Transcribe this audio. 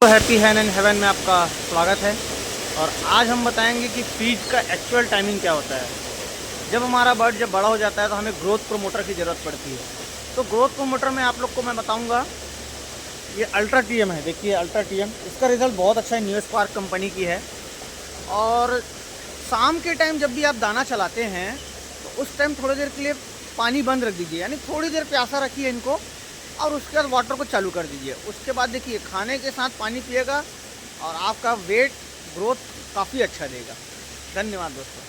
Happy Hahn and heaven में आपका स्वागत है। और आज हम बताएंगे कि फीड का एक्चुअल टाइमिंग क्या होता है। जब हमारा बर्ड जब बड़ा हो जाता है तो हमें ग्रोथ प्रोमोटर की ज़रूरत पड़ती है। तो ग्रोथ प्रोमोटर में आप लोग को मैं बताऊंगा, ये अल्ट्रा टीएम है। देखिए अल्ट्रा टीएम, इसका रिज़ल्ट बहुत अच्छा है, न्यू स्पार्क कंपनी की है। और शाम के टाइम जब भी आप दाना चलाते हैं तो उस टाइम थोड़ी देर के लिए पानी बंद रख दीजिए, यानी थोड़ी देर प्यासा रखिए इनको और उसके बाद वाटर को चालू कर दीजिए। उसके बाद देखिए खाने के साथ पानी पिएगा और आपका वेट ग्रोथ काफ़ी अच्छा देगा। धन्यवाद दोस्तों।